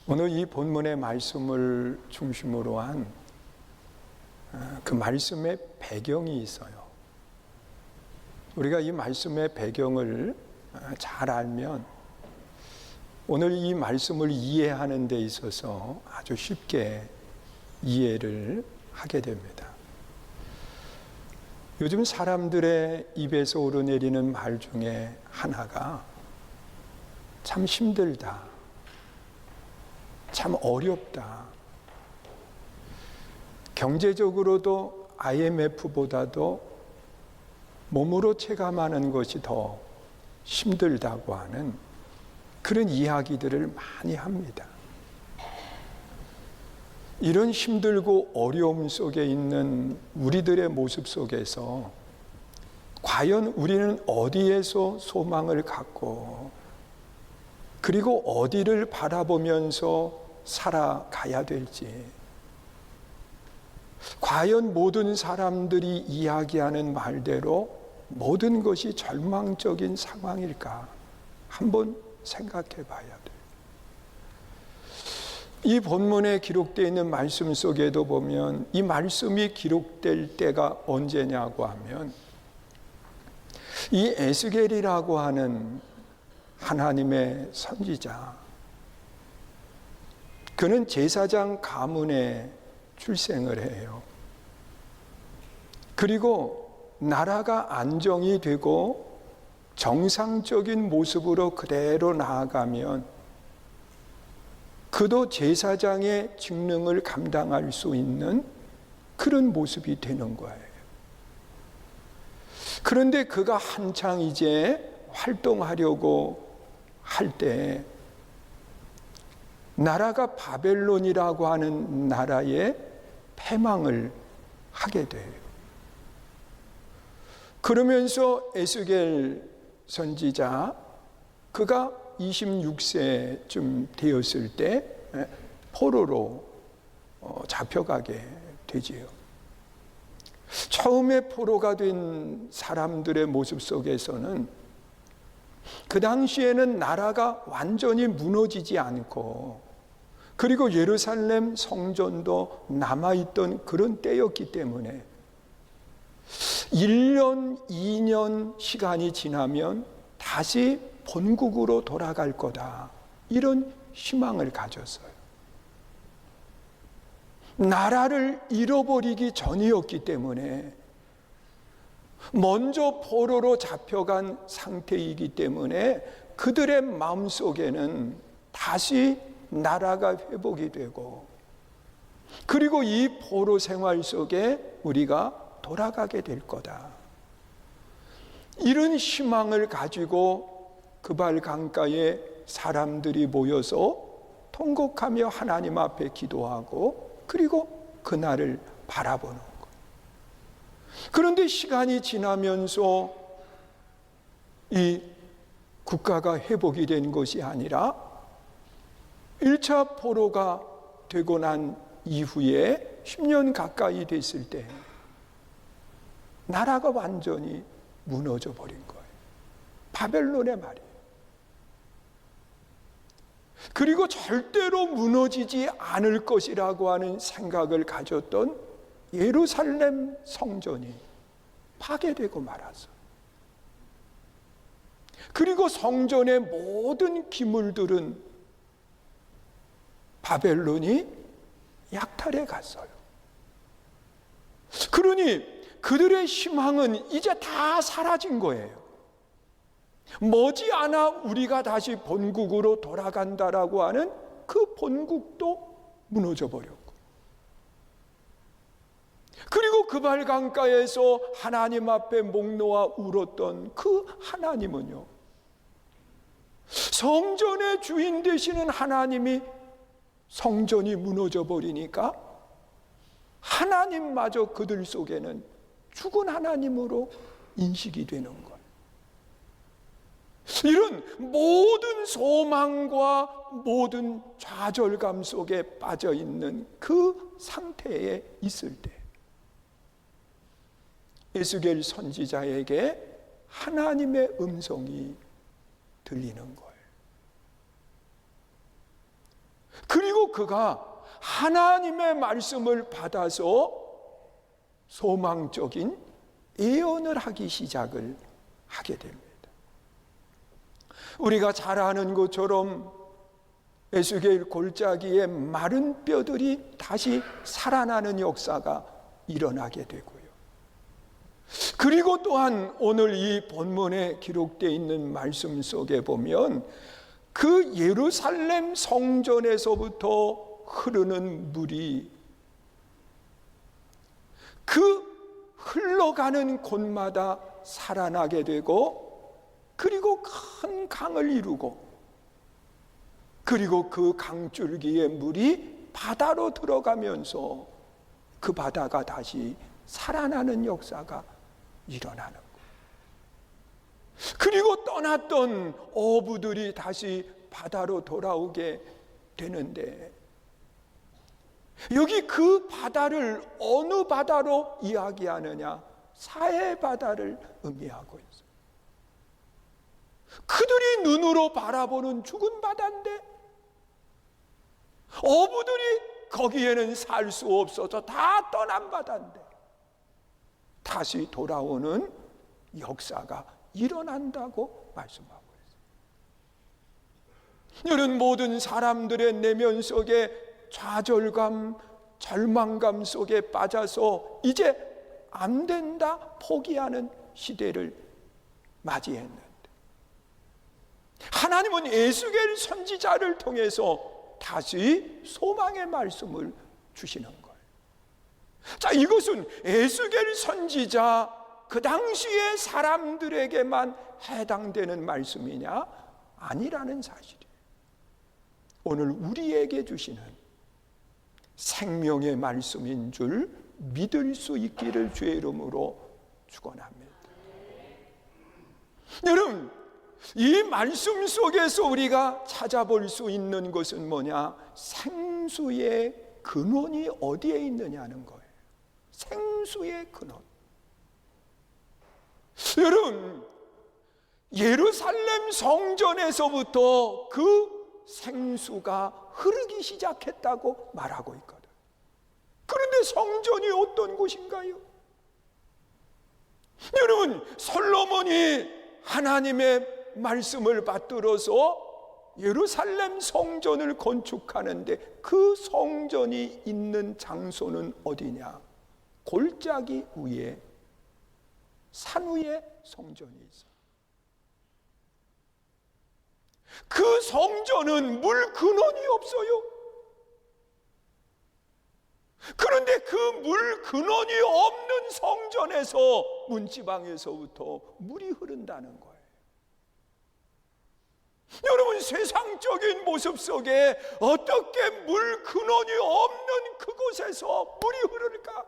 오늘 이 본문의 말씀을 중심으로 한 그 말씀의 배경이 있어요. 우리가 이 말씀의 배경을 잘 알면 오늘 이 말씀을 이해하는 데 있어서 아주 쉽게 이해를 하게 됩니다. 요즘 사람들의 입에서 오르내리는 말 중에 하나가 참 힘들다, 참 어렵다, 경제적으로도 IMF보다도 몸으로 체감하는 것이 더 힘들다고 하는 그런 이야기들을 많이 합니다. 이런 힘들고 어려움 속에 있는 우리들의 모습 속에서 과연 우리는 어디에서 소망을 갖고 그리고 어디를 바라보면서 살아가야 될지, 과연 모든 사람들이 이야기하는 말대로 모든 것이 절망적인 상황일까 한번 생각해 봐야 돼요. 이 본문에 기록되어 있는 말씀 속에도 보면 이 말씀이 기록될 때가 언제냐고 하면 이 에스겔이라고 하는 하나님의 선지자, 그는 제사장 가문에 출생을 해요. 그리고 나라가 안정이 되고 정상적인 모습으로 그대로 나아가면 그도 제사장의 직능을 감당할 수 있는 그런 모습이 되는 거예요. 그런데 그가 한창 이제 활동하려고 할 때 나라가 바벨론이라고 하는 나라에 패망을 하게 돼요. 그러면서 에스겔 선지자, 그가 26세쯤 되었을 때 포로로 잡혀가게 되지요. 처음에 포로가 된 사람들의 모습 속에서는 그 당시에는 나라가 완전히 무너지지 않고 그리고 예루살렘 성전도 남아있던 그런 때였기 때문에 1년, 2년 시간이 지나면 다시 본국으로 돌아갈 거다, 이런 희망을 가졌어요. 나라를 잃어버리기 전이었기 때문에, 먼저 포로로 잡혀간 상태이기 때문에 그들의 마음속에는 다시 나라가 회복이 되고 그리고 이 포로 생활 속에 우리가 돌아가게 될 거다, 이런 희망을 가지고 그발 강가에 사람들이 모여서 통곡하며 하나님 앞에 기도하고 그리고 그날을 바라보는 것. 그런데 시간이 지나면서 이 국가가 회복이 된 것이 아니라 1차 포로가 되고 난 이후에 10년 가까이 됐을 때 나라가 완전히 무너져 버린 거예요. 바벨론의 말이에요. 그리고 절대로 무너지지 않을 것이라고 하는 생각을 가졌던 예루살렘 성전이 파괴되고 말았어요. 그리고 성전의 모든 기물들은 바벨론이 약탈해 갔어요. 그러니 그들의 희망은 이제 다 사라진 거예요. 머지않아 우리가 다시 본국으로 돌아간다라고 하는 그 본국도 무너져 버렸고, 그리고 그발 강가에서 하나님 앞에 목 놓아 울었던 그 하나님은요, 성전의 주인 되시는 하나님이 성전이 무너져 버리니까 하나님마저 그들 속에는 죽은 하나님으로 인식이 되는 거예요. 이런 모든 소망과 모든 좌절감 속에 빠져 있는 그 상태에 있을 때 에스겔 선지자에게 하나님의 음성이 들리는 거예요. 그가 하나님의 말씀을 받아서 소망적인 예언을 하기 시작을 하게 됩니다. 우리가 잘 아는 것처럼 에스겔 골짜기에 마른 뼈들이 다시 살아나는 역사가 일어나게 되고요. 그리고 또한 오늘 이 본문에 기록되어 있는 말씀 속에 보면 그 예루살렘 성전에서부터 흐르는 물이 그 흘러가는 곳마다 살아나게 되고, 그리고 큰 강을 이루고, 그리고 그 강줄기의 물이 바다로 들어가면서 그 바다가 다시 살아나는 역사가 일어나는 거예요. 그리고 떠났던 어부들이 다시 바다로 돌아오게 되는데, 여기 그 바다를 어느 바다로 이야기하느냐? 사해 바다를 의미하고 있어요. 그들이 눈으로 바라보는 죽은 바다인데, 어부들이 거기에는 살 수 없어서 다 떠난 바다인데 다시 돌아오는 역사가 일어난다고 말씀하고 있어요. 이런 모든 사람들의 내면 속에 좌절감, 절망감 속에 빠져서 이제 안 된다 포기하는 시대를 맞이했는데, 하나님은 에스겔 선지자를 통해서 다시 소망의 말씀을 주시는 거예요. 자, 이것은 에스겔 선지자 그 당시의 사람들에게만 해당되는 말씀이냐? 아니라는 사실이에요. 오늘 우리에게 주시는 생명의 말씀인 줄 믿을 수 있기를 주의 이름으로 축원합니다. 여러분, 이 말씀 속에서 우리가 찾아볼 수 있는 것은 뭐냐? 생수의 근원이 어디에 있느냐는 거예요. 생수의 근원. 여러분, 예루살렘 성전에서부터 그 생수가 흐르기 시작했다고 말하고 있거든. 그런데 성전이 어떤 곳인가요? 여러분, 솔로몬이 하나님의 말씀을 받들어서 예루살렘 성전을 건축하는데 그 성전이 있는 장소는 어디냐? 골짜기 위에, 산 위에 성전이 있어요. 그 성전은 물 근원이 없어요. 그런데 그 물 근원이 없는 성전에서, 문지방에서부터 물이 흐른다는 거예요. 여러분, 세상적인 모습 속에 어떻게 물 근원이 없는 그곳에서 물이 흐를까?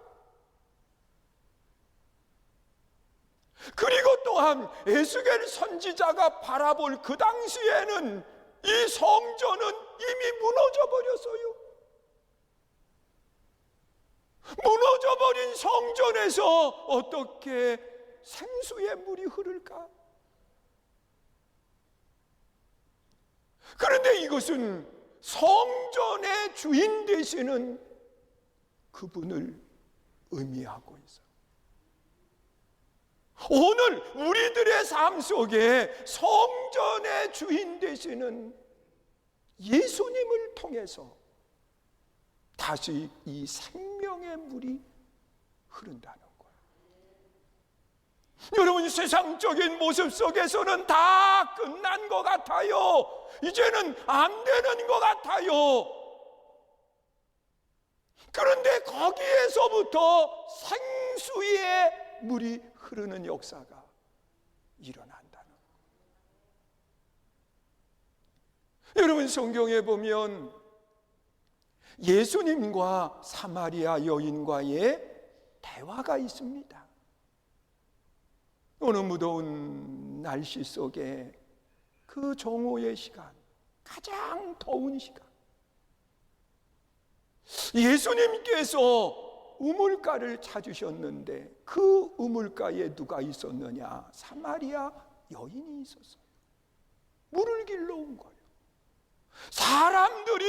그리고 또한 에스겔 선지자가 바라볼 그 당시에는 이 성전은 이미 무너져 버렸어요. 무너져버린 성전에서 어떻게 생수의 물이 흐를까? 그런데 이것은 성전의 주인 되시는 그분을 의미하고 있어요. 오늘 우리들의 삶 속에 성전의 주인 되시는 예수님을 통해서 다시 이 생명의 물이 흐른다는 거예요. 여러분, 세상적인 모습 속에서는 다 끝난 것 같아요. 이제는 안 되는 것 같아요. 그런데 거기에서부터 생수의 물이 흐르는 역사가 일어난다는 거예요. 여러분, 성경에 보면 예수님과 사마리아 여인과의 대화가 있습니다. 어느 무더운 날씨 속에 그 정오의 시간, 가장 더운 시간, 예수님께서 우물가를 찾으셨는데 그 우물가에 누가 있었느냐? 사마리아 여인이 있었어요. 물을 길러 온 거예요. 사람들이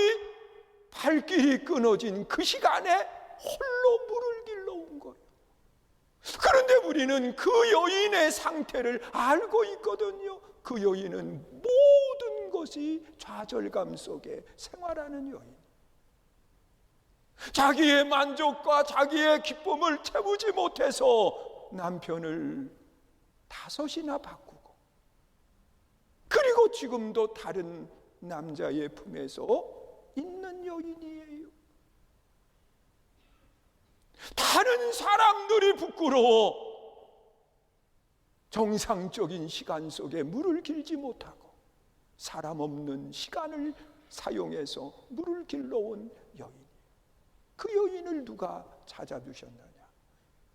발 길이 끊어진 그 시간에 홀로 물을 길러 온 거예요. 그런데 우리는 그 여인의 상태를 알고 있거든요. 그 여인은 모든 것이 좌절감 속에 생활하는 여인. 자기의 만족과 자기의 기쁨을 채우지 못해서 남편을 5이나 바꾸고, 그리고 지금도 다른 남자의 품에서 있는 여인이에요. 다른 사람들이 부끄러워 정상적인 시간 속에 물을 길지 못하고 사람 없는 시간을 사용해서 물을 길러온 여인. 그 여인을 누가 찾아주셨느냐?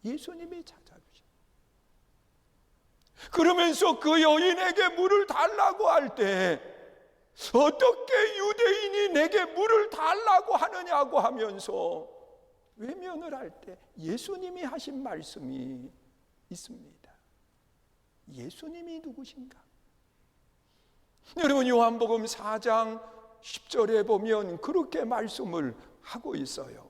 예수님이 찾아주셨어요. 그러면서 그 여인에게 물을 달라고 할 때 어떻게 유대인이 내게 물을 달라고 하느냐고 하면서 외면을 할 때 예수님이 하신 말씀이 있습니다. 예수님이 누구신가? 여러분, 요한복음 4장 10절에 보면 그렇게 말씀을 하고 있어요.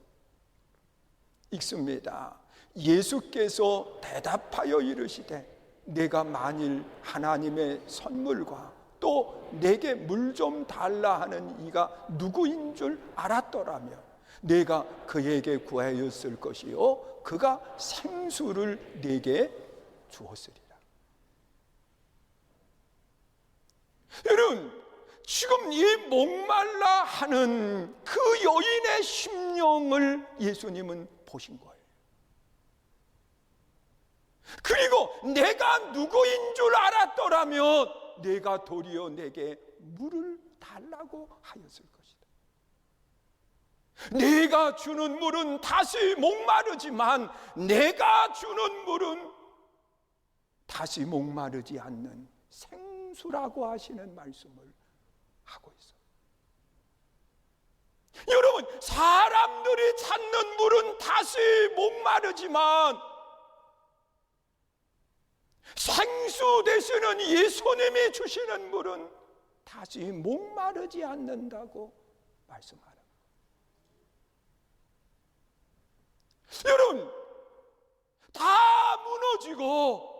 읽습니다. 예수께서 대답하여 이르시되 내가 만일 하나님의 선물과 또 내게 물 좀 달라 하는 이가 누구인 줄 알았더라면 내가 그에게 구하였을 것이요 그가 생수를 내게 주었으리라. 여러분, 지금 이 목말라 하는 그 여인의 심령을 예수님은 보신 거예요. 그리고 내가 누구인 줄 알았더라면 내가 도리어 내게 물을 달라고 하였을 것이다. 내가 주는 물은 다시 목마르지만 내가 주는 물은 다시 목마르지 않는 생수라고 하시는 말씀을 하고 있어요. 여러분, 사람들이 찾는 물은 다시 목마르지만 생수 되시는 예수님이 주시는 물은 다시 목마르지 않는다고 말씀하는 거예요. 여러분, 다 무너지고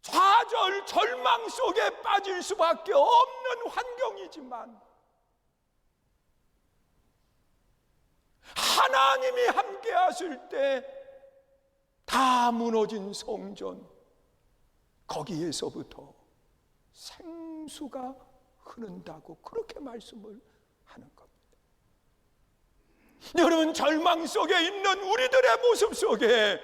좌절, 절망 속에 빠질 수밖에 없는 환경이지만 하나님이 함께 하실 때 다 무너진 성전, 거기에서부터 생수가 흐른다고 그렇게 말씀을 하는 겁니다. 여러분, 절망 속에 있는 우리들의 모습 속에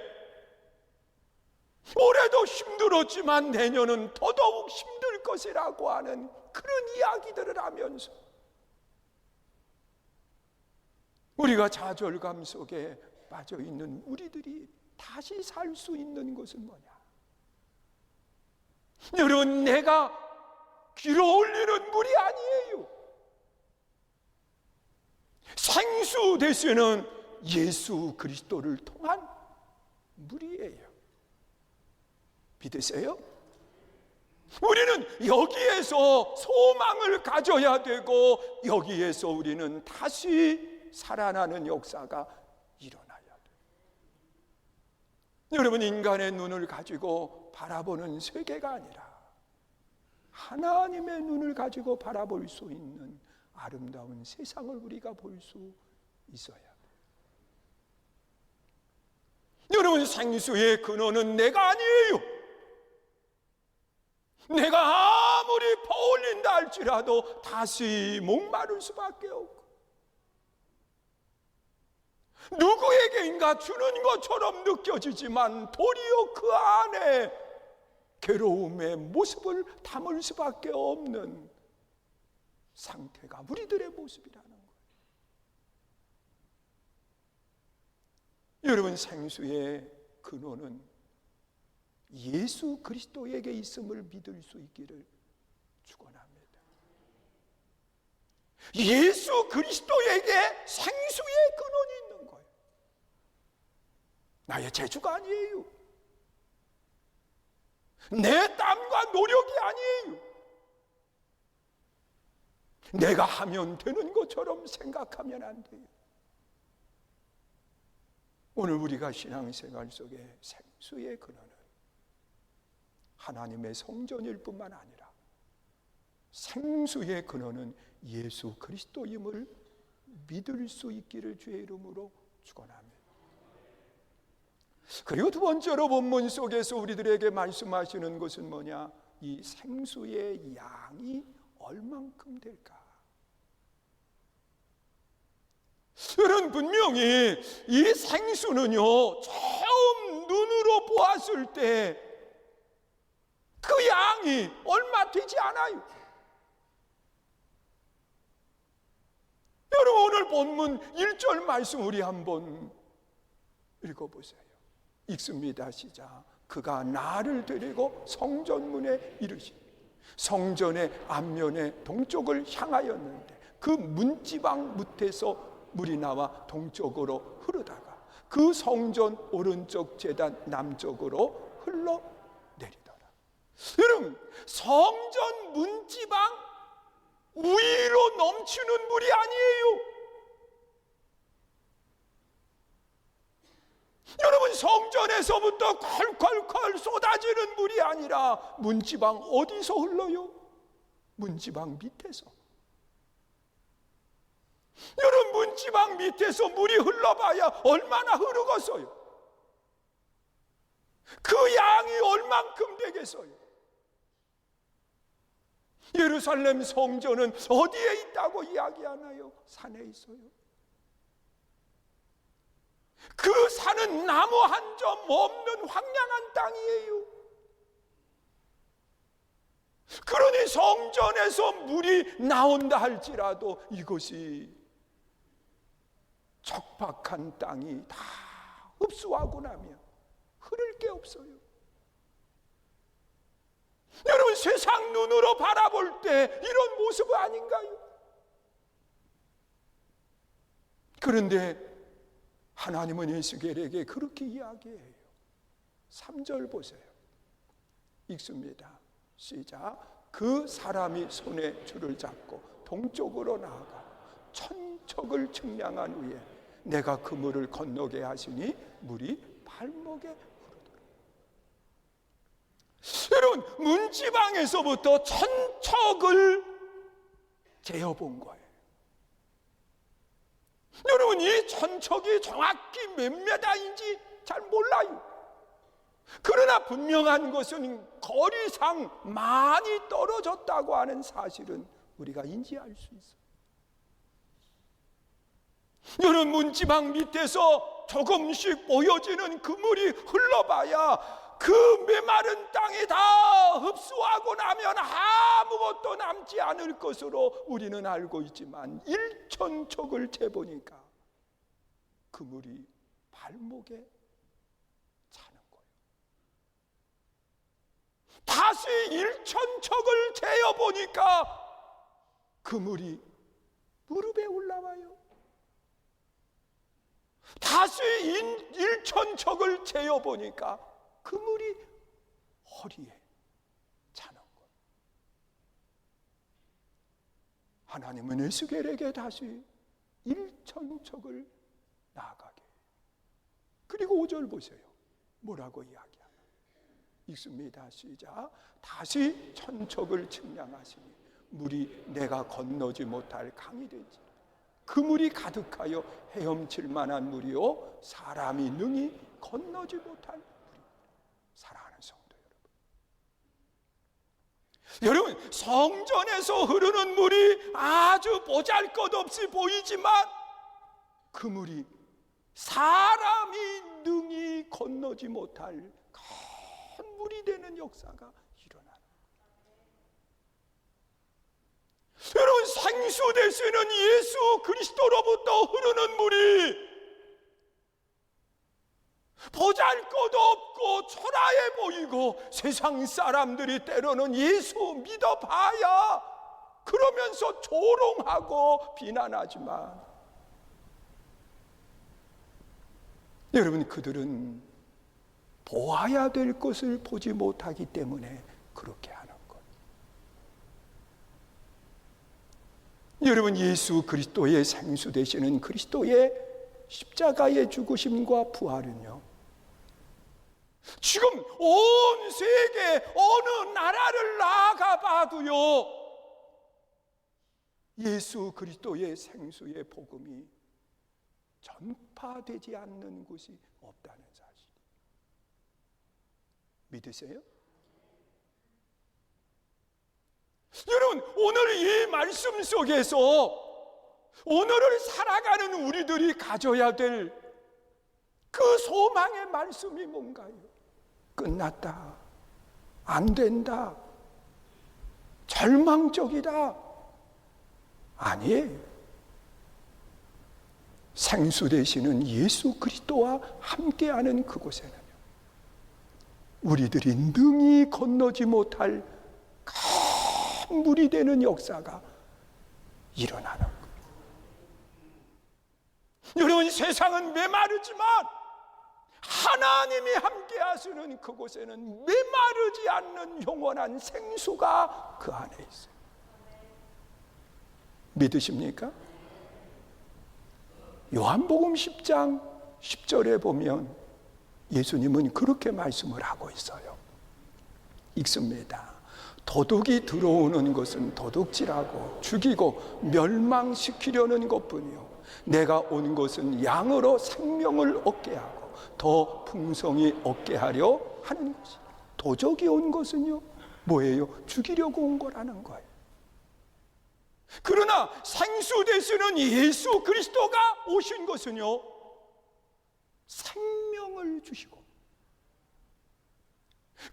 올해도 힘들었지만 내년은 더더욱 힘들 것이라고 하는 그런 이야기들을 하면서 우리가 좌절감 속에 빠져 있는 우리들이 다시 살 수 있는 것은 뭐냐? 여러분, 내가 길어 올리는 물이 아니에요. 생수 되시는 예수 그리스도를 통한 물이에요. 믿으세요? 우리는 여기에서 소망을 가져야 되고 여기에서 우리는 다시 살아나는 역사가 일어나야 돼요. 여러분, 인간의 눈을 가지고 바라보는 세계가 아니라 하나님의 눈을 가지고 바라볼 수 있는 아름다운 세상을 우리가 볼 수 있어야 돼요. 여러분, 생수의 근원은 내가 아니에요. 내가 아무리 퍼올린다 할지라도 다시 목마를 수밖에 없고 누구에게인가 주는 것처럼 느껴지지만 도리어 그 안에 괴로움의 모습을 담을 수밖에 없는 상태가 우리들의 모습이라는 거예요. 여러분, 생수의 근원은 예수 그리스도에게 있음을 믿을 수 있기를 축원합니다. 예수 그리스도에게 생수의 근원이 있는 거예요. 나의 재주가 아니에요. 내 땀과 노력이 아니에요. 내가 하면 되는 것처럼 생각하면 안 돼요. 오늘 우리가 신앙생활 속에 생수의 근원은 하나님의 성전일 뿐만 아니라 생수의 근원은 예수 그리스도임을 믿을 수 있기를 주의 이름으로 축원합니다. 그리고 두 번째로 본문 속에서 우리들에게 말씀하시는 것은 뭐냐? 이 생수의 양이 얼만큼 될까? 여러분, 분명히 이 생수는요, 처음 눈으로 보았을 때 그 양이 얼마 되지 않아요. 여러분, 오늘 본문 1절 말씀 우리 한번 읽어보세요. 읽습니다. 시작. 그가 나를 데리고 성전문에 이르시니 성전의 앞면에 동쪽을 향하였는데 그 문지방 밑에서 물이 나와 동쪽으로 흐르다가 그 성전 오른쪽 제단 남쪽으로 흘러내리더라. 여러분, 성전 문지방 위로 넘치는 물이 아니에요. 여러분, 성전에서부터 콸콸콸 쏟아지는 물이 아니라 문지방 어디서 흘러요? 문지방 밑에서. 여러분, 문지방 밑에서 물이 흘러봐야 얼마나 흐르겠어요? 그 양이 얼만큼 되겠어요? 예루살렘 성전은 어디에 있다고 이야기하나요? 산에 있어요. 그 산은 나무 한 점 없는 황량한 땅이에요. 그러니 성전에서 물이 나온다 할지라도 이것이 척박한 땅이 다 흡수하고 나면 흐를 게 없어요. 여러분, 세상 눈으로 바라볼 때 이런 모습 아닌가요? 그런데 하나님은 에스겔에게 그렇게 이야기해요. 3절 보세요. 읽습니다. 시작. 그 사람이 손에 줄을 잡고 동쪽으로 나아가 천척을 측량한 후에 내가 그 물을 건너게 하시니 물이 발목에 흐르더라. 여러분, 문지방에서부터 천척을 재어본 거예요. 여러분, 이 천척이 정확히 몇 메다인지 잘 몰라요. 그러나 분명한 것은 거리상 많이 떨어졌다고 하는 사실은 우리가 인지할 수 있어요. 여러분, 문지방 밑에서 조금씩 보여지는 그 물이 흘러봐야 그 메마른 땅이 다 흡수하고 나면 아무것도 남지 않을 것으로 우리는 알고 있지만 1천척을 재보니까 그 물이 발목에 차는 거예요. 다시 1천척을 재어보니까 그 물이 무릎에 올라와요. 다시 1천척을 재어보니까 그 물이 허리에 차는 것. 하나님은 에스겔에게 다시 1천척을 나아가게. 그리고 5절 보세요. 뭐라고 이야기하나? 읽습니다. 시작. 다시 천척을 측량하시니 물이 내가 건너지 못할 강이 되지. 그 물이 가득하여 헤엄칠 만한 물이요 사람이 능히 건너지 못할 물이. 사랑하는 성도 여러분, 여러분, 성전에서 흐르는 물이 아주 보잘것없이 보이지만 그 물이 사람이 능히 건너지 못할 큰 물이 되는 역사가 일어나는 거예요. 여러분, 생수 되시는 예수 그리스도로부터 흐르는 물이 보잘것없고 초라해 보이고 세상 사람들이 때로는 예수 믿어봐야 그러면서 조롱하고 비난하지만 여러분, 그들은 보아야 될 것을 보지 못하기 때문에 그렇게 하는 것. 여러분, 예수 그리스도의 생수 되시는 그리스도의 십자가의 죽으심과 부활은요, 지금 온 세계 어느 나라를 나가 봐도요, 예수 그리스도의 생수의 복음이 전파되지 않는 곳이 없다는 사실 믿으세요? 여러분, 오늘 이 말씀 속에서 오늘을 살아가는 우리들이 가져야 될 그 소망의 말씀이 뭔가요? 끝났다, 안 된다, 절망적이다, 아니에요. 생수 되시는 예수 그리스도와 함께하는 그곳에는요, 우리들이 능히 건너지 못할 큰 물이 되는 역사가 일어나는 거예요. 여러분, 세상은 메마르지만 하나님이 함께 하시는 그곳에는 메마르지 않는 영원한 생수가 그 안에 있어요. 믿으십니까? 요한복음 10장 10절에 보면 예수님은 그렇게 말씀을 하고 있어요. 읽습니다. 도둑이 들어오는 것은 도둑질하고 죽이고 멸망시키려는 것뿐이요, 내가 온 것은 양으로 생명을 얻게 하고 더 풍성히 얻게 하려 하는 것이. 도적이 온 것은요, 뭐예요? 죽이려고 온 거라는 거예요. 그러나 생수 되시는 예수 그리스도가 오신 것은요, 생명을 주시고,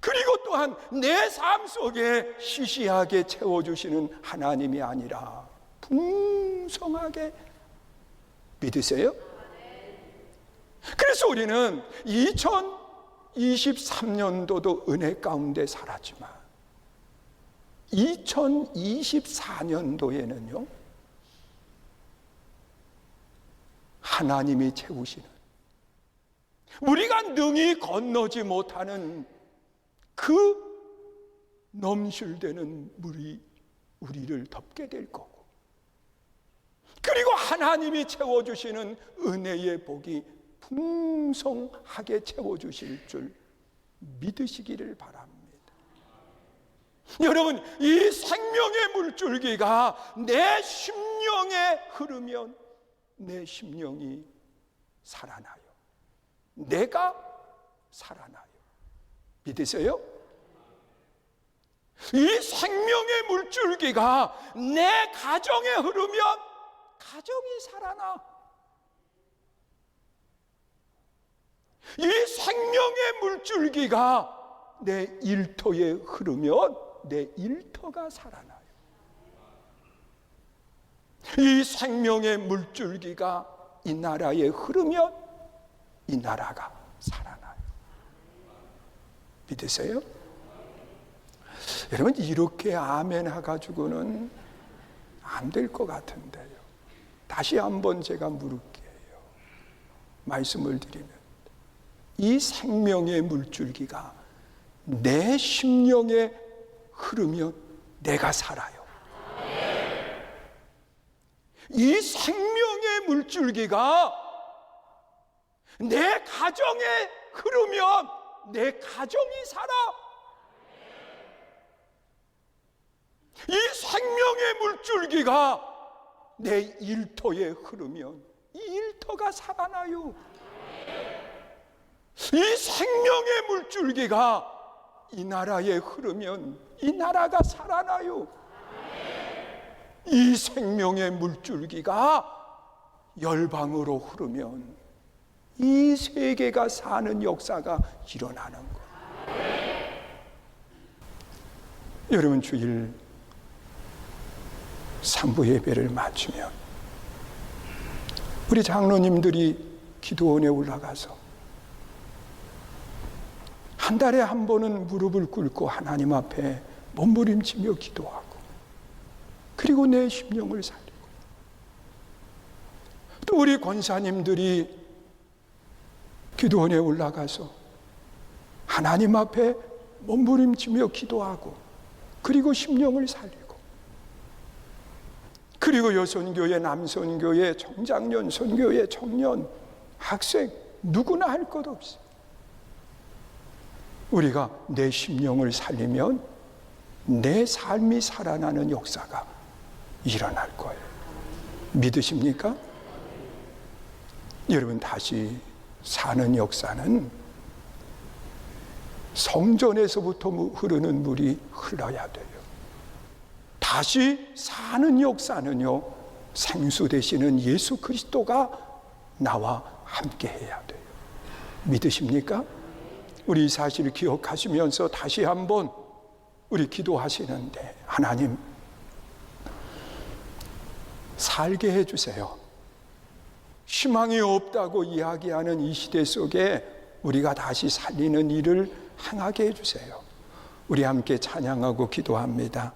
그리고 또한 내 삶 속에 시시하게 채워주시는 하나님이 아니라 풍성하게, 믿으세요? 그래서 우리는 2023년도도 은혜 가운데 살았지만 2024년도에는요, 하나님이 채우시는, 우리가 능히 건너지 못하는 그 넘실대는 물이 우리를 덮게 될 거고, 그리고 하나님이 채워주시는 은혜의 복이 풍성하게 채워주실 줄 믿으시기를 바랍니다. 여러분, 이 생명의 물줄기가 내 심령에 흐르면 내 심령이 살아나요. 내가 살아나요. 믿으세요? 이 생명의 물줄기가 내 가정에 흐르면 가정이 살아나. 이 생명의 물줄기가 내 일터에 흐르면 내 일터가 살아나요. 이 생명의 물줄기가 이 나라에 흐르면 이 나라가 살아나요. 믿으세요? 여러분, 이렇게 아멘 해가지고는 안 될 것 같은데요. 다시 한번 제가 물을게요. 말씀을 드리면, 이 생명의 물줄기가 내 심령에 흐르면 내가 살아요. 이 생명의 물줄기가 내 가정에 흐르면 내 가정이 살아. 이 생명의 물줄기가 내 일터에 흐르면 이 일터가 살아나요. 이 생명의 물줄기가 이 나라에 흐르면 이 나라가 살아나요. 이 생명의 물줄기가 열방으로 흐르면 이 세계가 사는 역사가 일어나는 거예요. 여러분, 주일 3부 예배를 마치면 우리 장로님들이 기도원에 올라가서 한 달에 한 번은 무릎을 꿇고 하나님 앞에 몸부림치며 기도하고, 그리고 내 심령을 살리고, 또 우리 권사님들이 기도원에 올라가서 하나님 앞에 몸부림치며 기도하고, 그리고 심령을 살리고, 그리고 그리고 여선교회, 남선교회, 청장년, 선교회, 청년, 학생 누구나 할 것 없이 우리가 내 심령을 살리면 내 삶이 살아나는 역사가 일어날 거예요. 믿으십니까? 여러분, 다시 사는 역사는 성전에서부터 흐르는 물이 흘러야 돼요. 다시 사는 역사는요, 생수 되시는 예수 그리스도가 나와 함께 해야 돼요. 믿으십니까? 우리 이 사실을 기억하시면서 다시 한번 우리 기도하시는데, 하나님 살게 해주세요. 희망이 없다고 이야기하는 이 시대 속에 우리가 다시 살리는 일을 행하게 해주세요. 우리 함께 찬양하고 기도합니다.